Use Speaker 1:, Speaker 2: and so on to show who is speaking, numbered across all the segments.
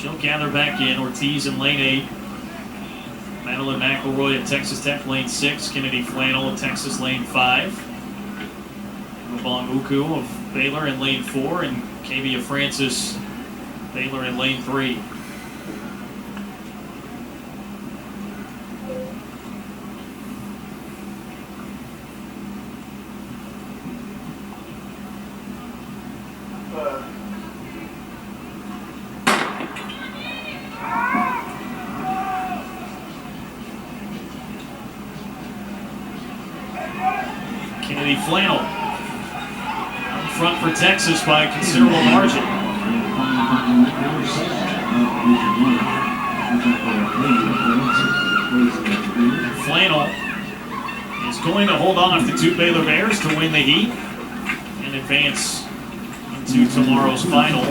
Speaker 1: She'll gather back in. Ortiz in lane 8. Madeline McElroy at Texas Tech, lane 6. Kennedy Flannel at Texas, lane 5. Robon Uku of Baylor in lane 4. And Kavia Francis, Baylor in lane 3. Kennedy Flannel out front for Texas by a considerable margin. Flannel is going to hold off the 2 Baylor Bears to win the heat and advance into tomorrow's final.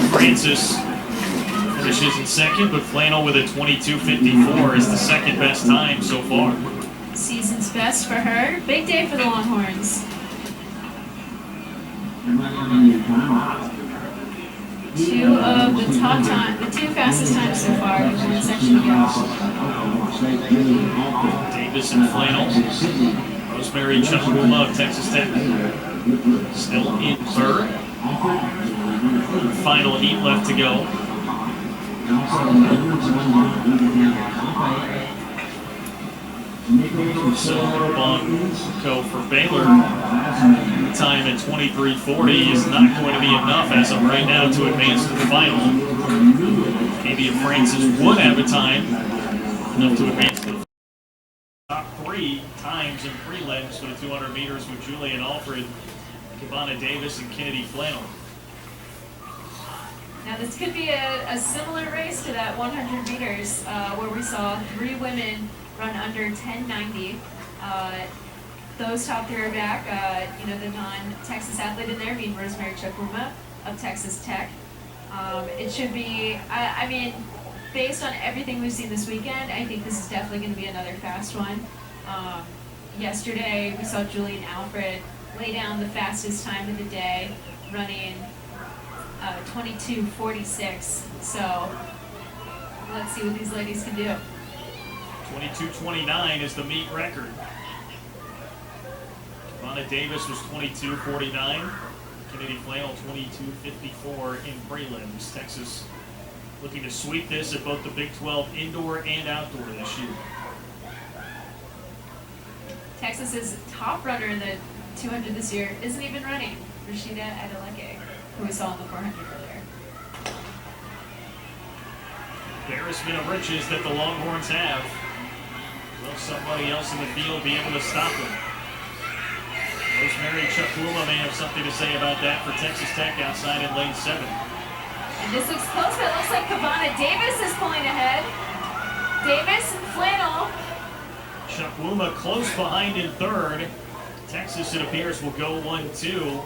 Speaker 1: Francis finishes in second, but Flannel with a 22:54 is the second best time so far.
Speaker 2: Season's best for her. Big day for the Longhorns. Two of the top time, the 2 fastest times so far in the section of y'all.
Speaker 1: Davis and Flannel. Rosemary Chukwuma of Texas Tech still in third. Final heat left to go. So Bonco for Baylor, time at 23:40 is not going to be enough as of right now to advance to the final. Maybe if Francis would have a time enough to advance to the top 3 times in prelims for the 200 meters with Julian Alfred, Kavana Davis, and Kennedy Flannel.
Speaker 2: Now this could be a similar race to that 100 meters where we saw 3 women run under 10:90. Those top 3 are back. The non-Texas athlete in there being Rosemary Chukwuma of Texas Tech. It should be, I mean, based on everything we've seen this weekend, I think this is definitely going to be another fast one. Yesterday we saw Julian Alfred lay down the fastest time of the day, running 22:46. So let's see what these ladies can do.
Speaker 1: 22:29 is the meet record. Kavana Davis was 22:49. Kennedy Flannel 22:54 in prelims. Texas looking to sweep this at both the Big 12 indoor and outdoor this year.
Speaker 2: Texas's top runner in the 200 this year isn't even running. Rashida Adeleke, who we saw in the 400 earlier.
Speaker 1: Embarrassment of riches that the Longhorns have. Will somebody else in the field be able to stop them? Rosemary Chukwuma may have something to say about that for Texas Tech outside in lane 7.
Speaker 2: And this looks close, but it looks like Kavana Davis is pulling ahead. Davis and Flannel.
Speaker 1: Chukwuma close behind in third. Texas, it appears, will go 1-2.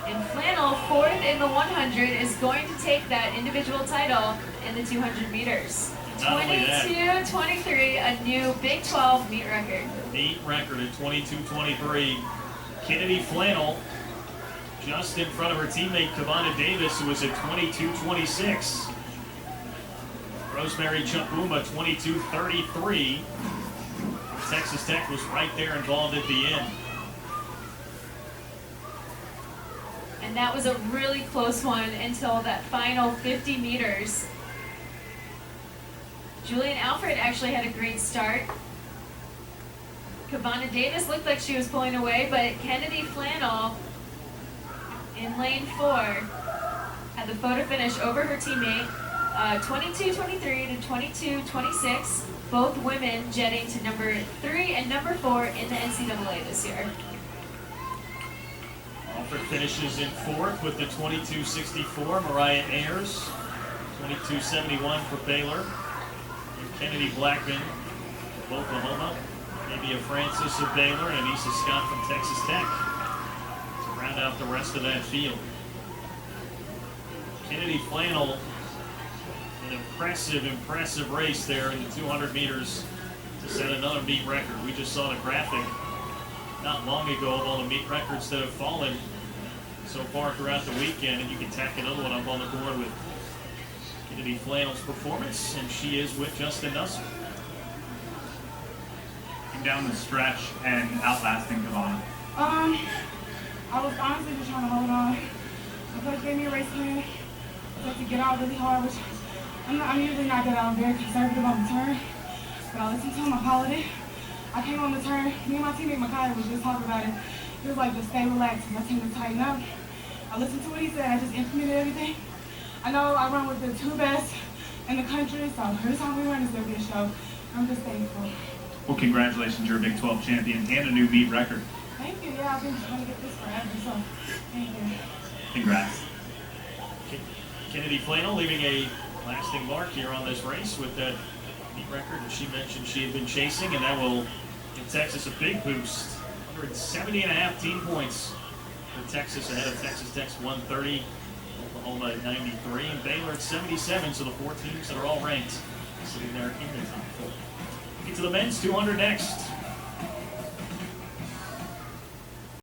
Speaker 2: And Flannel, 4th in the 100, is going to take that individual title in the 200 meters. 22:23, a new Big 12 meet record.
Speaker 1: Meet record at 22:23. Kennedy Flannel just in front of her teammate Kavana Davis, who was at 22:26. Rosemary Chukwuma 22:33. Texas Tech was right there involved at the end.
Speaker 2: And that was a really close one until that final 50 meters. Julian Alfred actually had a great start. Kavana Davis looked like she was pulling away, but Kennedy Flannel in lane 4 had the photo finish over her teammate, 22:23 to 22:26. Both women jetting to number 3 and number 4 in the NCAA this year.
Speaker 1: Alfred finishes in 4th with the 22:64. Mariah Ayers, 22:71 for Baylor. And Kennedy Blackman of Oklahoma. Maybe a Francis of Baylor and Anissa Scott from Texas Tech to round out the rest of that field. Kennedy Flannel, an impressive race there in the 200 meters to set another meet record. We just saw the graphic not long ago of all the meet records that have fallen so far throughout the weekend, and you can tack another one up on the board with Kennedy Flannel's performance, and she is with Justin Nusser.
Speaker 3: Down the stretch and outlasting Kavana.
Speaker 4: I was honestly just trying to hold on. The coach gave me a race plan. I had to get out really hard, which I'm usually not good out. I'm very conservative on the turn. But I listened to him, I followed it. I came on the turn. Me and my teammate Makai was just talking about it. He was like, just stay relaxed, my team to tighten up. I listened to what he said, I just implemented everything. I know I run with the 2 best in the country, so every time we run, it's gonna be a show. I'm just thankful.
Speaker 3: Well, congratulations, you're a Big 12 champion and a new meet record.
Speaker 4: Thank you. Yeah, I've been trying to get this forever, so thank you.
Speaker 3: Congrats.
Speaker 1: Kennedy Flannel leaving a lasting mark here on this race with that meet record that she mentioned she had been chasing, and that will give Texas a big boost. 170.5 team points for Texas ahead of Texas Tech's 130, Oklahoma at 93, and Baylor at 77, so the 4 teams that are all ranked sitting there in the top 4. Get to the men's 200 next.